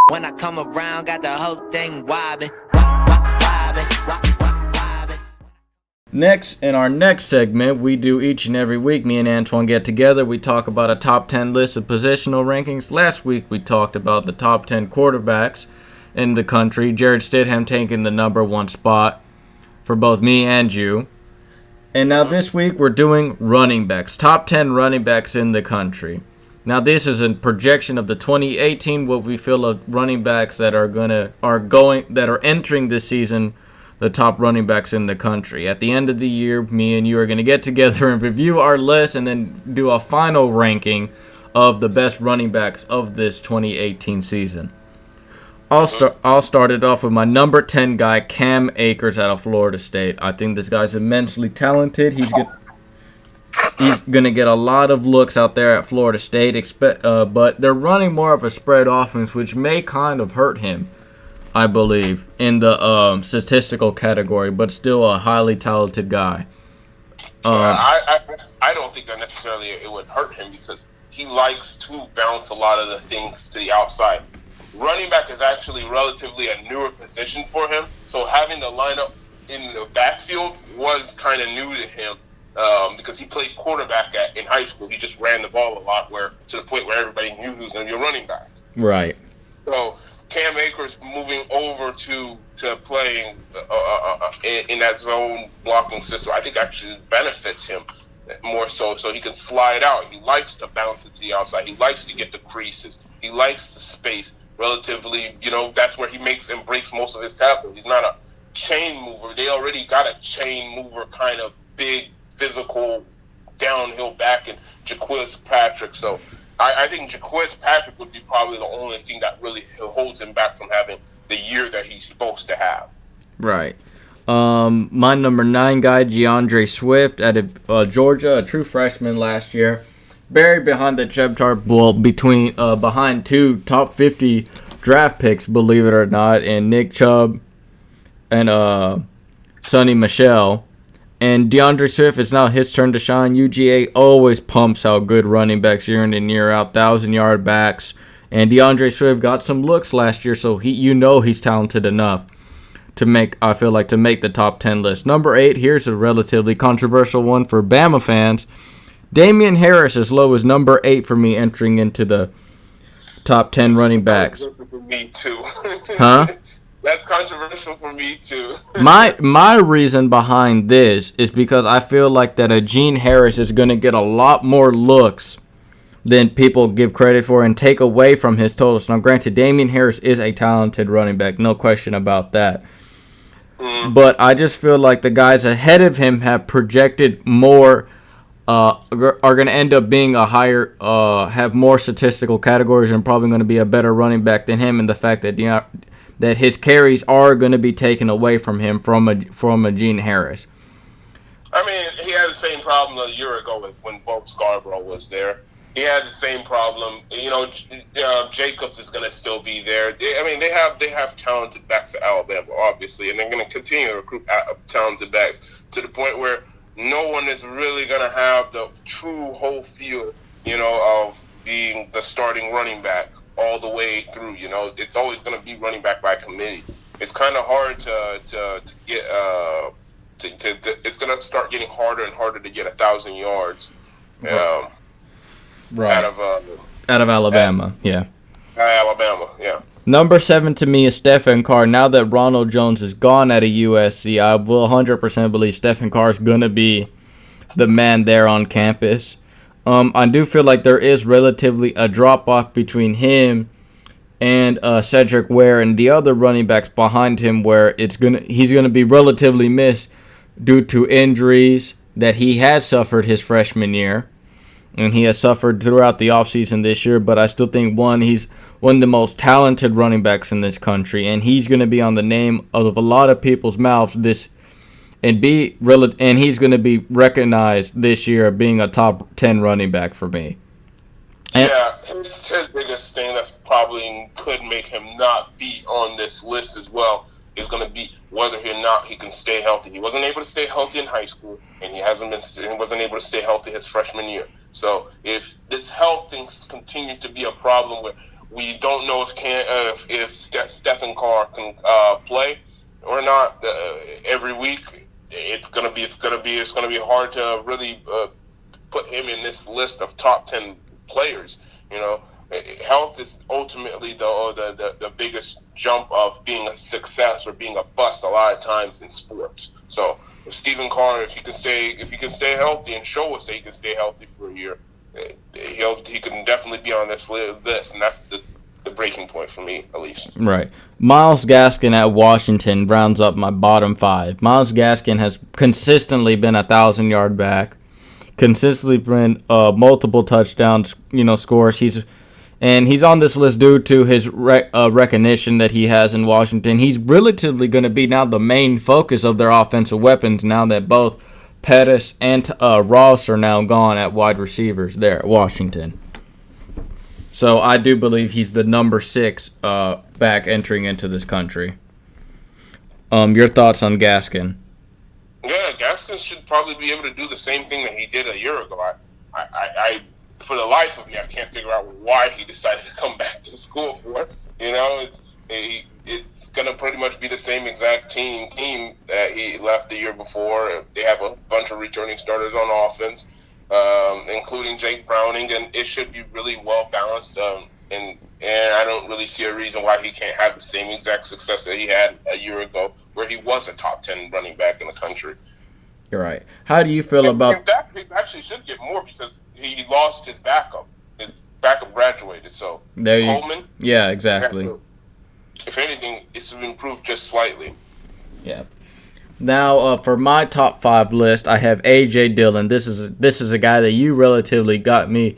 When I come around, got the whole thing wobbin', wobbin'. Next, in our next segment, we do each and every week, me and Antoine get together. We talk about a top 10 list of positional rankings. Last week, we talked about the top 10 quarterbacks in the country. Jared Stidham taking the number one spot for both me and you. And now this week, we're doing running backs. Top 10 running backs in the country. Now, this is a projection of the 2018, what we feel of running backs that are entering this season, the top running backs in the country. At the end of the year, me and you are going to get together and review our list and then do a final ranking of the best running backs of this 2018 season. I'll start it off with my number 10 guy, Cam Akers out of Florida State. I think this guy's immensely talented. He's going to get a lot of looks out there at Florida State, but they're running more of a spread offense, which may kind of hurt him, I believe, in the statistical category, but still a highly talented guy. I don't think that necessarily it would hurt him because he likes to bounce a lot of the things to the outside. Running back is actually relatively a newer position for him, so having to line up in the backfield was kind of new to him because he played quarterback in high school. He just ran the ball a lot, to the point where everybody knew he was going to be a running back. Right. So Cam Akers moving over to playing in that zone blocking system, I think actually benefits him more so he can slide out. He likes to bounce it to the outside. He likes to get the creases. He likes the space relatively. That's where he makes and breaks most of his tackles. He's not a chain mover. They already got a chain mover kind of big, physical, downhill back in Jaquiz Patrick. So I think Jaquiz Patrick would be probably the only thing that really holds him back from having the year that he's supposed to have. Right. My number 9 guy, DeAndre Swift, out of Georgia, a true freshman last year. Buried behind the depth chart, behind two top 50 draft picks, believe it or not, and Nick Chubb and Sonny Michel. And DeAndre Swift, it's now his turn to shine. UGA always pumps out good running backs year in and year out, 1,000-yard backs. And DeAndre Swift got some looks last year, so he's talented enough to make the top 10 list. Number 8, here's a relatively controversial one for Bama fans. Damian Harris as low as number 8 for me entering into the top 10 running backs. For me too. Huh? That's controversial for me too. My reason behind this is because I feel like that a Gene Harris is going to get a lot more looks than people give credit for and take away from his totals. Now, granted, Damian Harris is a talented running back, no question about that. But I just feel like the guys ahead of him have projected more, are going to end up being a higher, have more statistical categories and probably going to be a better running back than him. And the fact that that his carries are going to be taken away from him from a Gene Harris. I mean, he had the same problem a year ago when Bo Scarborough was there. He had the same problem. Jacobs is going to still be there. They have talented backs at Alabama, obviously, and they're going to continue to recruit talented backs to the point where no one is really going to have the true whole feel, of being the starting running back all the way through. It's always going to be running back by committee. It's kind of hard to get. It's going to start getting harder and harder to get 1,000 yards. Right. Out of Alabama, yeah. Alabama, yeah. Number 7 to me is Stephen Carr. Now that Ronald Jones is gone out of USC, I will 100% believe Stephen Carr is going to be the man there on campus. I do feel like there is relatively a drop-off between him and Cedric Ware and the other running backs behind him where he's going to be relatively missed due to injuries that he has suffered his freshman year. And he has suffered throughout the offseason this year, but I still think, he's one of the most talented running backs in this country, and he's going to be on the name of a lot of people's mouths and he's going to be recognized this year being a top 10 running back for me. His biggest thing that's probably could make him not be on this list as well is going to be whether or not he can stay healthy. He wasn't able to stay healthy in high school, and he wasn't able to stay healthy his freshman year. So if this health thing continues to be a problem We don't know if Stephen Carr can play or not. Every week, it's gonna be hard to really put him in this list of top 10 players. Health is ultimately the biggest jump of being a success or being a bust a lot of times in sports. So if Stephen Carr, if he can stay healthy and show us that he can stay healthy for a year, he can definitely be on this list, and that's the breaking point for me, at least. Right. Myles Gaskin at Washington rounds up my bottom 5. Myles Gaskin has consistently been a 1,000-yard back, consistently been multiple touchdowns, scores. He's on this list due to his recognition that he has in Washington. He's relatively going to be now the main focus of their offensive weapons now that both Pettis and Ross are now gone at wide receivers there at Washington. So I do believe he's the number 6 back entering into this country. Your thoughts on Gaskin? Yeah, Gaskin should probably be able to do the same thing that he did a year ago. I for the life of me, I can't figure out why he decided to come back to school for. It's going to pretty much be the same exact team that he left the year before. They have a bunch of returning starters on offense, including Jake Browning, and it should be really well balanced. And I don't really see a reason why he can't have the same exact success that he had a year ago, where he was a top 10 running back in the country. You're right. How do you feel about... And that pick actually should get more because he lost his backup. His backup graduated, so Coleman... Yeah, exactly. If anything, it's improved just slightly. Yeah. Now, for my top 5 list, I have A.J. Dillon. This is a guy that you relatively got me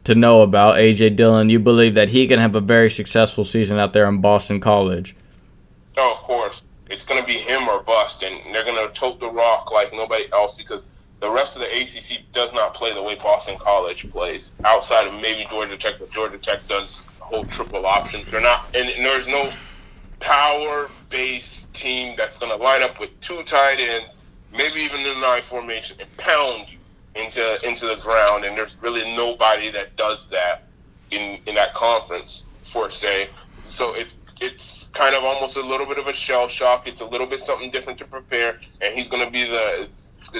to know about, A.J. Dillon. You believe that he can have a very successful season out there in Boston College. Oh, of course. It's going to be him or bust, and they're going to tote the rock like nobody else because the rest of the ACC does not play the way Boston College plays, outside of maybe Georgia Tech, but Georgia Tech does whole triple option. They're not, and there's no power-based team that's going to line up with 2 tight ends, maybe even in the 9 formation, and pound you into the ground. And there's really nobody that does that in that conference, for say. So it's kind of almost a little bit of a shell shock. It's a little bit something different to prepare, and he's going to be the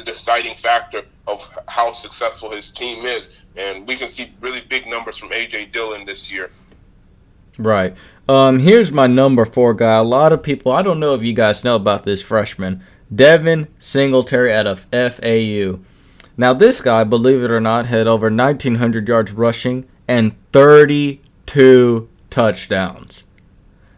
deciding factor of how successful his team is. And we can see really big numbers from A.J. Dillon this year. Right. Here's my number 4 guy. A lot of people, I don't know if you guys know about this freshman, Devin Singletary out of FAU. Now, this guy, believe it or not, had over 1,900 yards rushing and 32 touchdowns.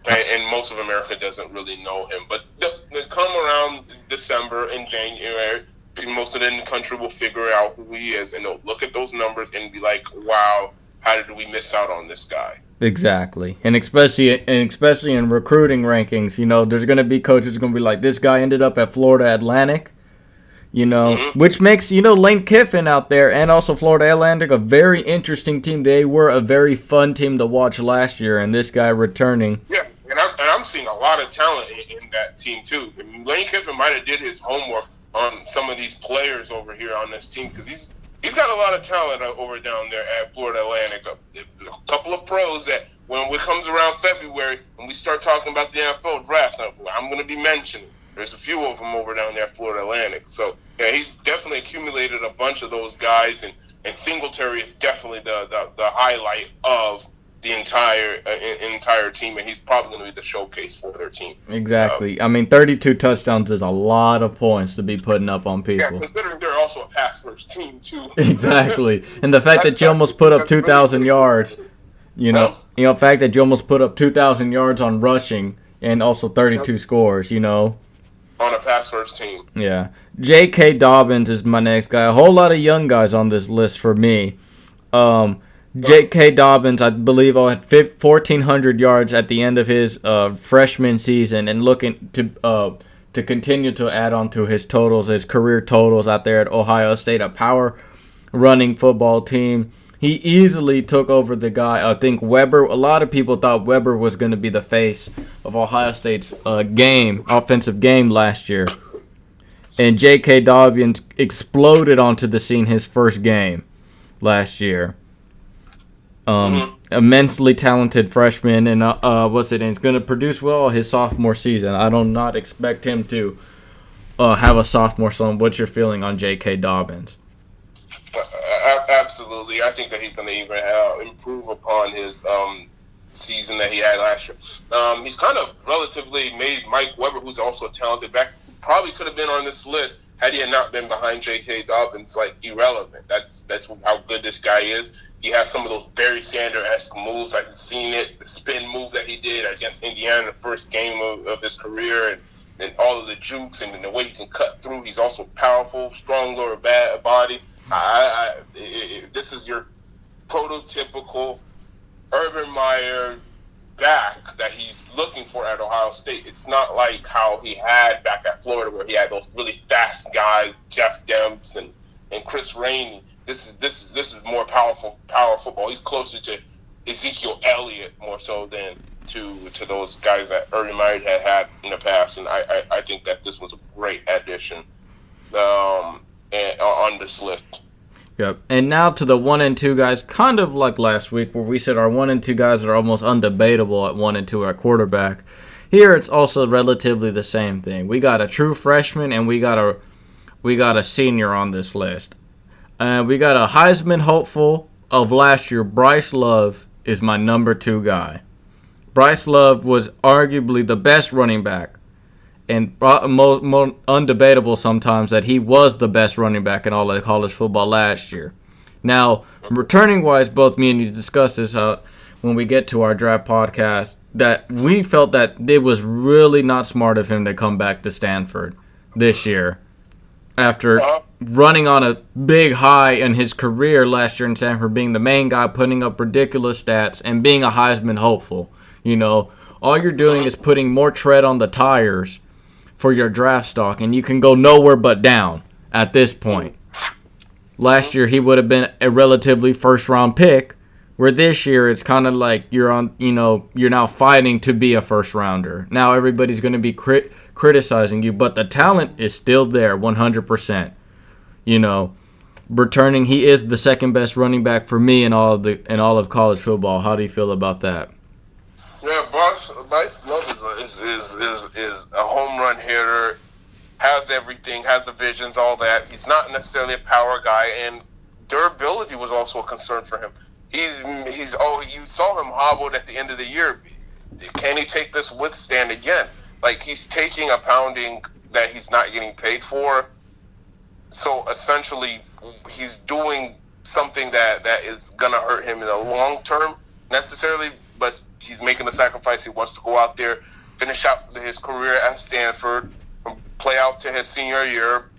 And most of America doesn't really know him. But they come around December and January, most of the country will figure out who he is, and they'll look at those numbers and be like, wow, how did we miss out on this guy? Exactly. And especially in recruiting rankings, there's going to be coaches going to be like, this guy ended up at Florida Atlantic, which makes, Lane Kiffin out there and also Florida Atlantic a very interesting team. They were a very fun team to watch last year, and this guy returning. Yeah, and I'm seeing a lot of talent in that team, too. And Lane Kiffin might have did his homework on some of these players over here on this team because he's got a lot of talent over down there at Florida Atlantic. A couple of pros that when it comes around February and we start talking about the NFL draft, I'm going to be mentioning. There's a few of them over down there at Florida Atlantic. So, yeah, he's definitely accumulated a bunch of those guys, and Singletary is definitely the highlight of the entire team, and he's probably going to be the showcase for their team. Exactly. 32 touchdowns is a lot of points to be putting up on people. Yeah, considering they're also a pass-first team, too. Exactly. And the fact that you almost put up 2,000 yards, the fact that you almost put up 2,000 yards on rushing and also 32 scores, On a pass-first team. Yeah. J.K. Dobbins is my next guy. A whole lot of young guys on this list for me. J.K. Dobbins, I believe, had 1,400 yards at the end of his freshman season, and looking to continue to add on to his totals, his career totals out there at Ohio State, a power running football team. He easily took over the guy. I think Weber. A lot of people thought Weber was going to be the face of Ohio State's offensive game last year, and J.K. Dobbins exploded onto the scene his first game last year. immensely talented freshman, and he's going to produce well his sophomore season. I do not expect him to have a sophomore slump. What's your feeling on J.K. Dobbins? Absolutely. I think that he's going to even improve upon his season that he had last year. He's kind of relatively made Mike Weber, who's also a talented back, probably could have been on this list had he not been behind J.K. Dobbins, like, irrelevant. That's how good this guy is. He has some of those Barry Sanders-esque moves. I've seen it, the spin move that he did against Indiana in the first game of his career, and all of the jukes and the way he can cut through. He's also powerful, strong lower body. This is your prototypical Urban Meyer back that he's looking for at Ohio State. It's not like how he had back at Florida, where he had those really fast guys, Jeff Demps and Chris Rainey. This is more power football. He's closer to Ezekiel Elliott more so than to those guys that Urban Meyer had in the past. And I think that this was a great addition on this list. Yep. And now to the 1 and 2 guys, kind of like last week where we said our 1 and 2 guys are almost undebatable at 1 and 2 at quarterback. Here it's also relatively the same thing. We got a true freshman and we got a senior on this list. We got a Heisman hopeful of last year. Bryce Love is my number 2 guy. Bryce Love was arguably the best running back, and more undebatable sometimes that he was the best running back in all of college football last year. Now, returning-wise, both me and you discussed this when we get to our draft podcast, that we felt that it was really not smart of him to come back to Stanford this year after running on a big high in his career last year in Stanford, being the main guy, putting up ridiculous stats, and being a Heisman hopeful. You know, all you're doing is putting more tread on the tires for your draft stock, and you can go nowhere but down at this point. Last year, he would have been a relatively first-round pick, where this year it's kind of like you're now fighting to be a first-rounder. Now everybody's going to be criticizing you, but the talent is still there 100%. You know, returning, he is the second-best running back for me in all of college football. How do you feel about that? Yeah, Bryce Love is a home run hitter, has everything, has the visions, all that. He's not necessarily a power guy, and durability was also a concern for him. You saw him hobbled at the end of the year. Can he take this withstand again? Like, he's taking a pounding that he's not getting paid for. So essentially, he's doing something that is gonna hurt him in the long term necessarily, but he's making the sacrifice. He wants to go out there, finish out his career at Stanford, play out to his senior year,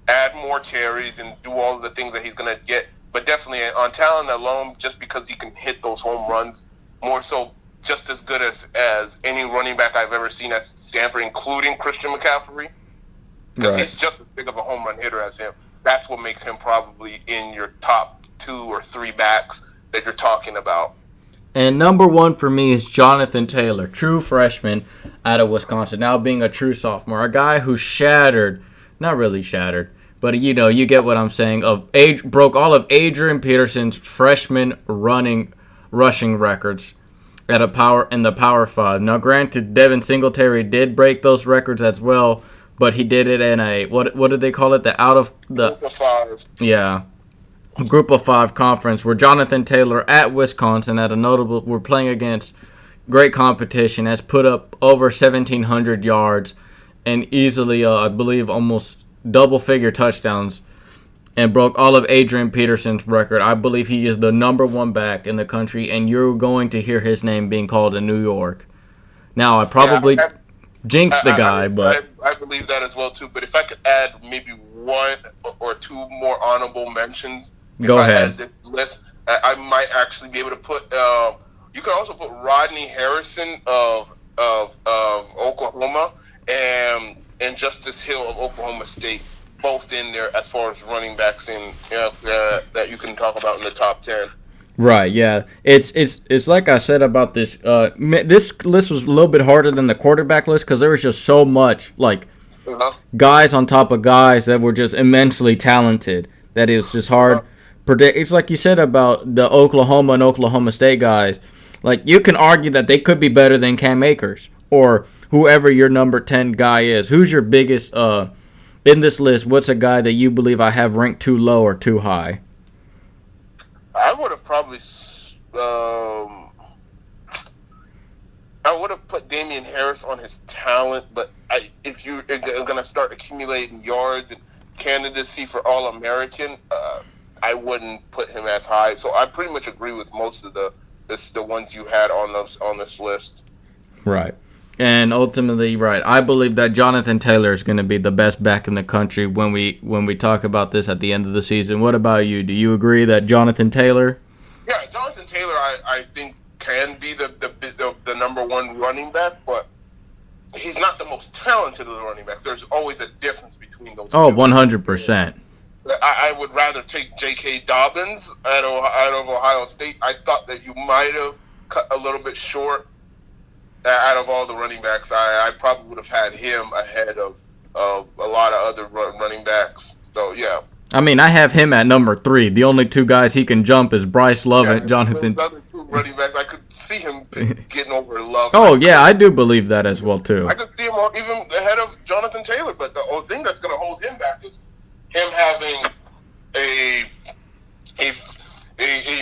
add more carries, and do all of the things that he's going to get. But definitely on talent alone, just because he can hit those home runs, more so just as good as any running back I've ever seen at Stanford, including Christian McCaffrey, because he's just as big of a home run hitter as him. That's what makes him probably in your top 2 or 3 backs that you're talking about. And number 1 for me is Jonathan Taylor, true freshman out of Wisconsin, now being a true sophomore. A guy who not really shattered, but you get what I'm saying, broke all of Adrian Peterson's freshman rushing records in the Power 5. Now, granted, Devin Singletary did break those records as well, but he did it in a, what did they call it? Group of 5. Yeah. Group of 5 conference, where Jonathan Taylor at Wisconsin we're playing against great competition, has put up over 1,700 yards and easily, I believe, almost double-figure touchdowns, and broke all of Adrian Peterson's record. I believe he is the number 1 back in the country, and you're going to hear his name being called in New York. Now, I probably jinxed the guy, but I believe that as well, too. But if I could add maybe 1 or 2 more honorable mentions, go ahead. This list, I might actually be able to put. You can also put Rodney Harrison of Oklahoma and Justice Hill of Oklahoma State, both in there as far as running backs that you can talk about in the top 10. Right. Yeah. It's like I said about this. This list was a little bit harder than the quarterback list because there was just so much guys on top of guys that were just immensely talented that it was just hard. predict. It's like you said about the Oklahoma and Oklahoma State guys. Like, you can argue that they could be better than Cam Akers or whoever your number 10 guy is. Who's your biggest in this list? What's a guy that you believe I have ranked too low or too high? I would have probably I would have put Damian Harris on his talent, but if you're going to start accumulating yards and candidacy for All-American, I wouldn't put him as high. So I pretty much agree with most of the ones you had on this list. Right. And ultimately, right, I believe that Jonathan Taylor is going to be the best back in the country when we talk about this at the end of the season. What about you? Do you agree that Jonathan Taylor? Yeah, Jonathan Taylor, I think can be the number one running back, but he's not the most talented of the running backs. There's always a difference between those two. 100%. I would rather take J.K. Dobbins out of Ohio State. I thought that you might have cut a little bit short out of all the running backs. I probably would have had him ahead of a lot of other running backs. So, yeah. I mean, I have him at number 3. The only two guys he can jump is Bryce Love and Jonathan. The other two running backs, I could see him getting over Love. Oh, yeah, I do believe that as well, too. I could see him even ahead of Jonathan Taylor, but the only thing that's going to hold him back is him having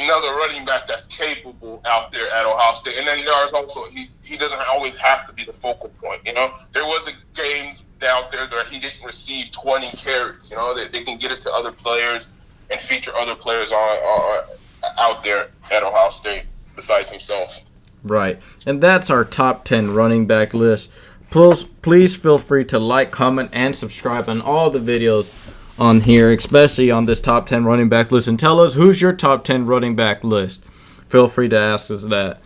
another running back that's capable out there at Ohio State. And then there's also, he doesn't always have to be the focal point, you know? There was a games out there where he didn't receive 20 carries, you know? They can get it to other players and feature other players out there at Ohio State besides himself. Right. And that's our top 10 running back list. Please feel free to like, comment, and subscribe on all the videos on here, especially on this top 10 running back list, and tell us who's your top 10 running back list. Feel free to ask us that.